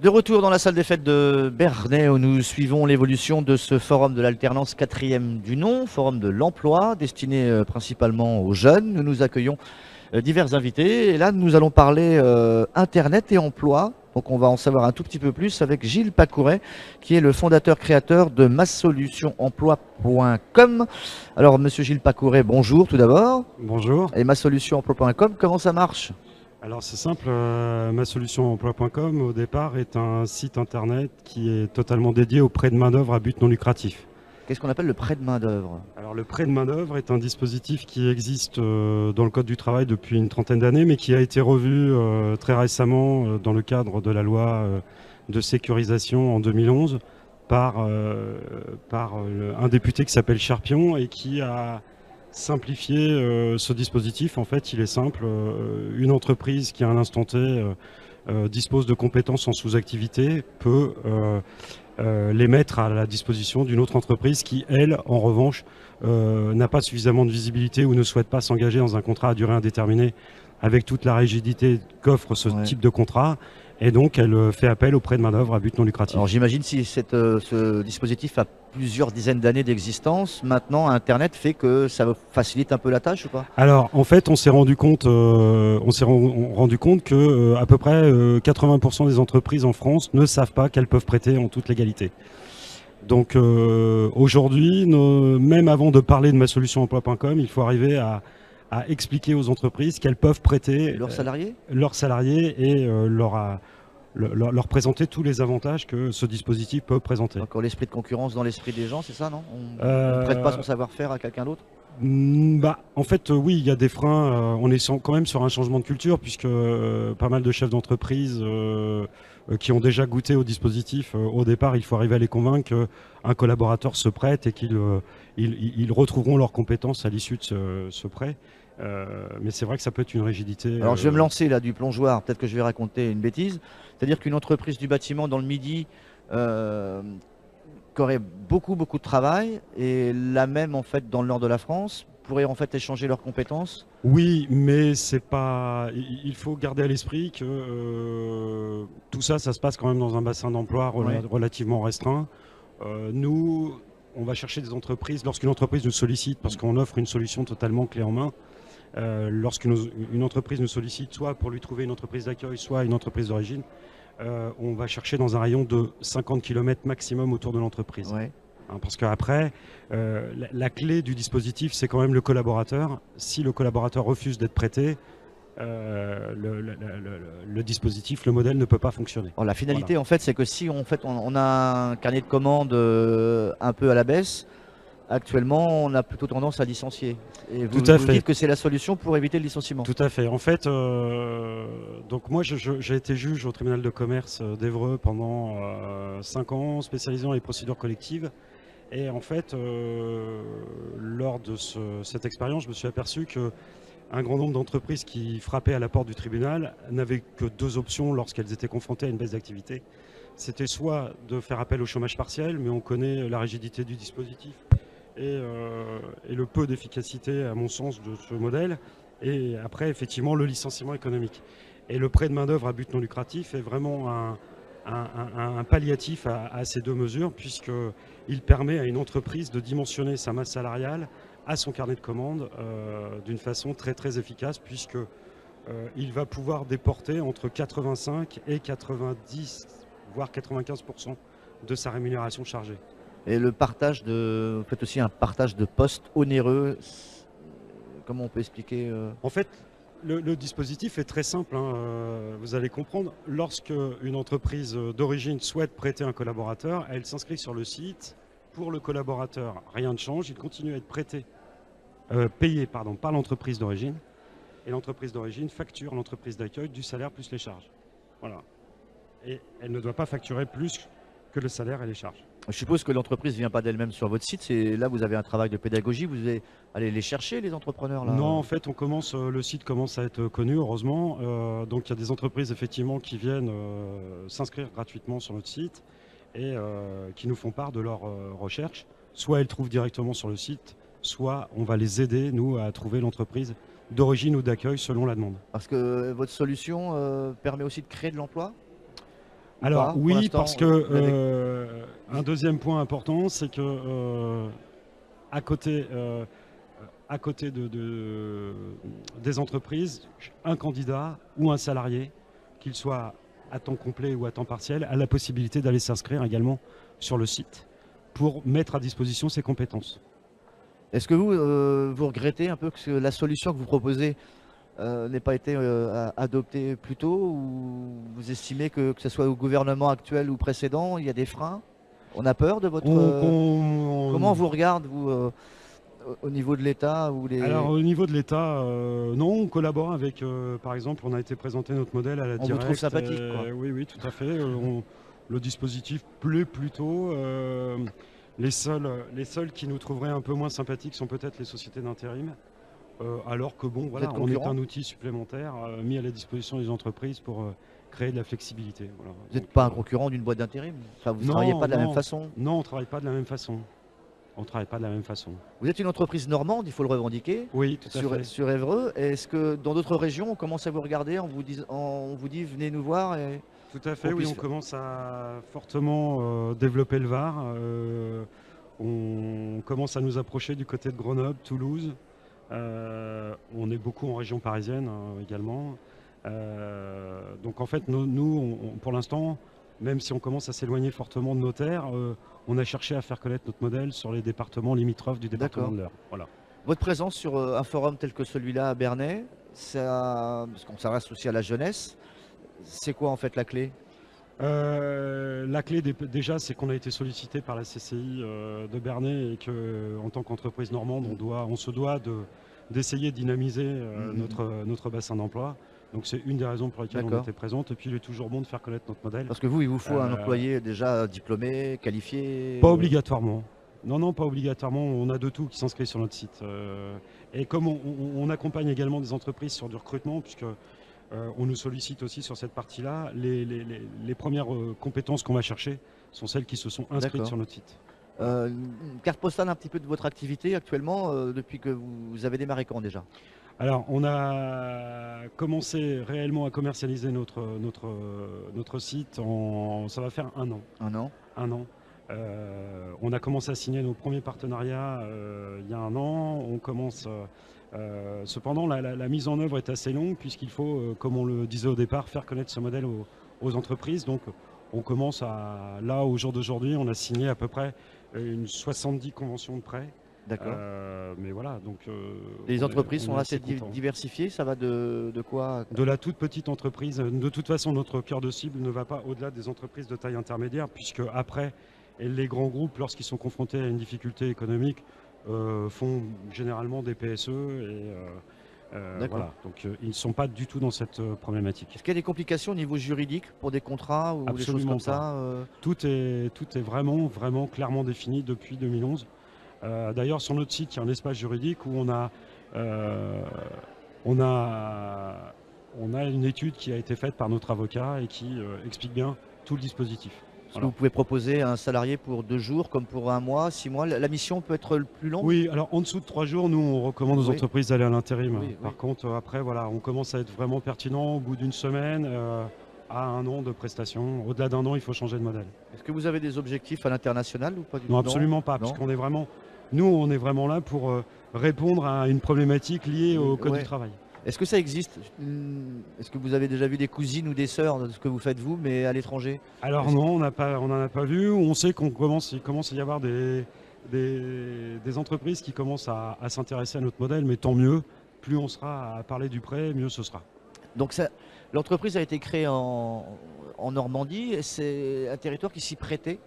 De retour dans la salle des fêtes de Bernay où nous suivons l'évolution de ce forum de l'alternance quatrième du nom, forum de l'emploi destiné principalement aux jeunes. Nous accueillons divers invités et là nous allons parler Internet et emploi. Donc on va en savoir un tout petit peu plus avec Gilles Pacouret qui est le fondateur créateur de masolutionemploi.com. Alors monsieur Gilles Pacouret, bonjour tout d'abord. Bonjour. Et masolutionemploi.com, comment ça marche? Alors c'est simple, masolutionemploi.com au départ est un site internet qui est totalement dédié au prêt de main-d'œuvre à but non lucratif. Qu'est-ce qu'on appelle le prêt de main-d'œuvre? Alors le prêt de main-d'œuvre est un dispositif qui existe dans le Code du travail depuis une trentaine d'années, mais qui a été revu très récemment dans le cadre de la loi de sécurisation en 2011 par un député qui s'appelle Charpion et qui a simplifié ce dispositif. En fait, il est simple. Une entreprise qui à un instant T dispose de compétences en sous-activité peut les mettre à la disposition d'une autre entreprise qui, elle, en revanche, n'a pas suffisamment de visibilité ou ne souhaite pas s'engager dans un contrat à durée indéterminée avec toute la rigidité qu'offre ce type de contrat. Et donc, elle fait appel au prêt de main-d'œuvre à but non lucratif. Alors j'imagine si ce dispositif a plusieurs dizaines d'années d'existence, maintenant Internet fait que ça facilite un peu la tâche ou pas? Alors en fait, on s'est rendu compte que à peu près 80% des entreprises en France ne savent pas qu'elles peuvent prêter en toute légalité. Donc aujourd'hui, même avant de parler de masolutionemploi.com, il faut arriver à expliquer aux entreprises qu'elles peuvent prêter leurs salariés et leur présenter tous les avantages que ce dispositif peut présenter. Encore l'esprit de concurrence dans l'esprit des gens, c'est ça, non? On ne prête pas son savoir-faire à quelqu'un d'autre? En fait, oui, il y a des freins. On est quand même sur un changement de culture puisque pas mal de chefs d'entreprise qui ont déjà goûté au dispositif, au départ, il faut arriver à les convaincre qu'un collaborateur se prête et qu'ils retrouveront leurs compétences à l'issue de ce prêt. Mais c'est vrai que ça peut être une rigidité. Alors je vais me lancer là du plongeoir, peut-être que je vais raconter une bêtise. C'est-à-dire qu'une entreprise du bâtiment dans le Midi qui aurait beaucoup de travail et la même en fait dans le nord de la France pourrait en fait échanger leurs compétences. Oui, mais c'est pas. Il faut garder à l'esprit que tout ça, ça se passe quand même dans un bassin d'emploi relativement restreint. Nous, on va chercher des entreprises lorsqu'une entreprise nous sollicite parce qu'on offre une solution totalement clé en main. Lorsqu'une entreprise nous sollicite, soit pour lui trouver une entreprise d'accueil, soit une entreprise d'origine, on va chercher dans un rayon de 50 km maximum autour de l'entreprise. Ouais. Parce qu'après, la clé du dispositif, c'est quand même le collaborateur. Si le collaborateur refuse d'être prêté, le dispositif, le modèle ne peut pas fonctionner. Alors, la finalité, en fait, c'est que si on a un carnet de commandes un peu à la baisse, actuellement, on a plutôt tendance à licencier. Et vous dites que c'est la solution pour éviter le licenciement. Tout à fait. En fait, donc moi, j'ai été juge au tribunal de commerce d'Évreux pendant 5 ans, spécialisé dans les procédures collectives. Et en fait, lors de cette expérience, je me suis aperçu qu'un grand nombre d'entreprises qui frappaient à la porte du tribunal n'avaient que 2 options lorsqu'elles étaient confrontées à une baisse d'activité. C'était soit de faire appel au chômage partiel, mais on connaît la rigidité du dispositif et le peu d'efficacité, à mon sens, de ce modèle. Et après, effectivement, le licenciement économique. Et le prêt de main-d'œuvre à but non lucratif est vraiment un palliatif à ces 2 mesures, puisqu'il permet à une entreprise de dimensionner sa masse salariale à son carnet de commandes d'une façon très efficace, puisqu'il va pouvoir déporter entre 85 et 90, voire 95% de sa rémunération chargée. Et le partage vous faites aussi un partage de postes onéreux. Comment on peut expliquer En fait, le dispositif est très simple, vous allez comprendre. Lorsque une entreprise d'origine souhaite prêter un collaborateur, elle s'inscrit sur le site. Pour le collaborateur, rien ne change, il continue à être payé par l'entreprise d'origine. Et l'entreprise d'origine facture l'entreprise d'accueil du salaire plus les charges. Voilà. Et elle ne doit pas facturer plus que le salaire et les charges. Je suppose que l'entreprise ne vient pas d'elle-même sur votre site. Là, vous avez un travail de pédagogie. Vous allez les chercher, les entrepreneurs là? Non, en fait, le site commence à être connu, heureusement. Donc, il y a des entreprises, effectivement, qui viennent s'inscrire gratuitement sur notre site et qui nous font part de leurs recherches. Soit elles trouvent directement sur le site, soit on va les aider, nous, à trouver l'entreprise d'origine ou d'accueil selon la demande. Parce que votre solution permet aussi de créer de l'emploi? ou Alors pas? Pour oui, l'instant, parce que un deuxième point important, c'est que à côté, des entreprises, un candidat ou un salarié, qu'il soit à temps complet ou à temps partiel, a la possibilité d'aller s'inscrire également sur le site pour mettre à disposition ses compétences. est-ce que vous, vous regrettez un peu que la solution que vous proposez n'ait pas été adoptée plus tôt, ou vous estimez que ce soit au gouvernement actuel ou précédent, il y a des freins? On a peur de votre... On- comment on on- vous regarde, vous, au niveau de l'État ou Alors les... au niveau de l'État, non, on collabore avec, par exemple, on a été présenté notre modèle à la On vous trouve Directe. sympathique, quoi. Oui, oui, tout à fait. Le dispositif plaît plutôt. Les seuls qui nous trouveraient un peu moins sympathiques sont peut-être les sociétés d'intérim. Alors que bon, Vous voilà, êtes on est concurrent? un outil supplémentaire mis à la disposition des entreprises pour créer de la flexibilité. Voilà. Vous n'êtes Donc, pas un concurrent d'une boîte d'intérim? Enfin, vous ne travaillez non, pas de la même non, façon? non, on ne travaille pas de la même façon. On travaille pas de la même façon. Vous êtes une entreprise normande, il faut le revendiquer, Oui, tout à fait. sur Évreux. Est-ce que dans d'autres régions, on commence à vous regarder, on vous dit venez nous voir et Tout à fait, on oui, puisse on faire- commence à fortement développer le Var. On commence à nous approcher du côté de Grenoble, Toulouse. On est beaucoup en région parisienne également. Donc en fait, nous, pour l'instant, même si on commence à s'éloigner fortement de nos terres, on a cherché à faire connaître notre modèle sur les départements limitrophes du département D'accord. de l'Eure. Voilà. Votre présence sur un forum tel que celui-là à Bernay, parce qu'on s'adresse aussi à la jeunesse, c'est quoi en fait la clé? La clé déjà, c'est qu'on a été sollicité par la CCI de Bernay et que, en tant qu'entreprise normande, on se doit d'essayer de dynamiser notre bassin d'emploi. Donc c'est une des raisons pour lesquelles on D'accord. était présente. Et puis il est toujours bon de faire connaître notre modèle. Parce que vous, il vous faut un Euh, employé déjà diplômé, qualifié. Pas obligatoirement. Non, non, pas obligatoirement. On a de tout qui s'inscrit sur notre site. Et comme on accompagne également des entreprises sur du recrutement, puisque on nous sollicite aussi sur cette partie-là, les premières compétences qu'on va chercher sont celles qui se sont inscrites D'accord. sur notre site. Une carte postale un petit peu de votre activité actuellement, depuis que vous avez démarré quand déjà? Alors, on a commencé réellement à commercialiser notre site ça va faire un an. Un an. Un an. On a commencé à signer nos premiers partenariats il y a un an. On commence. Cependant, la mise en œuvre est assez longue puisqu'il faut, comme on le disait au départ, faire connaître ce modèle aux entreprises. Donc, on commence là, au jour d'aujourd'hui, on a signé à peu près une 70 conventions de prêt. D'accord. Mais voilà, donc Les entreprises sont assez assez contents. diversifiées, ça va de quoi? De la toute petite entreprise. De toute façon, notre cœur de cible ne va pas au-delà des entreprises de taille intermédiaire, puisque après, les grands groupes, lorsqu'ils sont confrontés à une difficulté économique, font généralement des PSE D'accord. voilà. Donc ils ne sont pas du tout dans cette problématique. Est-ce qu'il y a des complications au niveau juridique pour des contrats ou des choses Absolument comme pas. ça Tout est vraiment, vraiment clairement défini depuis 2011. D'ailleurs, sur notre site, il y a un espace juridique où on a une étude qui a été faite par notre avocat et qui explique bien tout le dispositif. Est-ce que Voilà. vous pouvez proposer à un salarié pour 2 jours, comme pour 1 mois, 6 mois? La mission peut être plus longue? Oui, alors en dessous de 3 jours, nous, on recommande aux Oui. entreprises d'aller à l'intérim. Oui, Par oui. contre, après, voilà, on commence à être vraiment pertinent au bout d'une semaine à un an de prestation. Au-delà d'un an, il faut changer de modèle. Est-ce que vous avez des objectifs à l'international ou pas du tout? Non, absolument pas, Non. parce qu'on est vraiment, nous, on est vraiment là pour répondre à une problématique liée au code Ouais. du travail. Est-ce que ça existe? Est-ce que vous avez déjà vu des cousines ou des sœurs de ce que vous faites vous, mais à l'étranger? Alors Est-ce- non, on n'en a pas vu. On sait il commence à y avoir des entreprises qui commencent à s'intéresser à notre modèle, mais tant mieux. Plus on sera à parler du prêt, mieux ce sera. Donc l'entreprise a été créée en Normandie, et c'est un territoire qui s'y prêtait.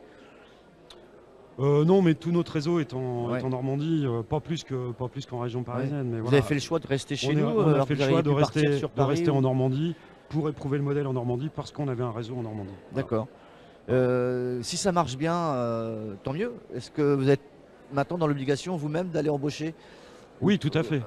Non, mais tout notre réseau est en Ouais. Normandie, pas plus qu'en région parisienne. Mais Vous voilà. avez fait le choix de rester chez nous, On a alors fait que le vous choix auriez de pu partir rester, sur Paris en ou- Normandie pour éprouver le modèle en Normandie parce qu'on avait un réseau en Normandie. Voilà. D'accord. Si ça marche bien, tant mieux. Est-ce que vous êtes maintenant dans l'obligation vous-même d'aller embaucher? Oui, tout à fait.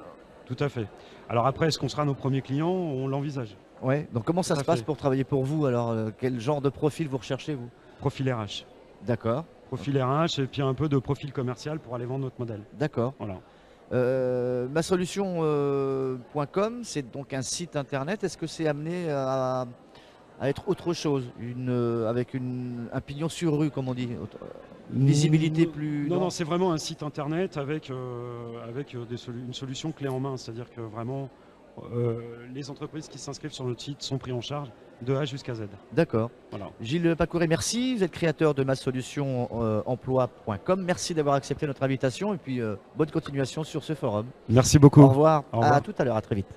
Tout à fait. Alors après, est-ce qu'on sera nos premiers clients? On l'envisage. Ouais. Donc comment ça Tout se à passe fait. pour travailler pour vous? Alors quel genre de profil vous recherchez vous? Profil RH. D'accord. Profil RH et puis un peu de profil commercial pour aller vendre notre modèle. D'accord. Voilà. Masolution.com, c'est donc un site internet. Est-ce que c'est amené à à être autre chose, avec un pignon sur rue, comme on dit, une visibilité plus... Non, c'est vraiment un site internet avec, une solution clé en main. C'est-à-dire que vraiment, les entreprises qui s'inscrivent sur notre site sont prises en charge de A jusqu'à Z. D'accord. Voilà. Gilles Pacouré, merci. Vous êtes créateur de masolutionemploi.com. Merci d'avoir accepté notre invitation et puis bonne continuation sur ce forum. Merci beaucoup. Au revoir. Au revoir. À tout à l'heure, à très vite.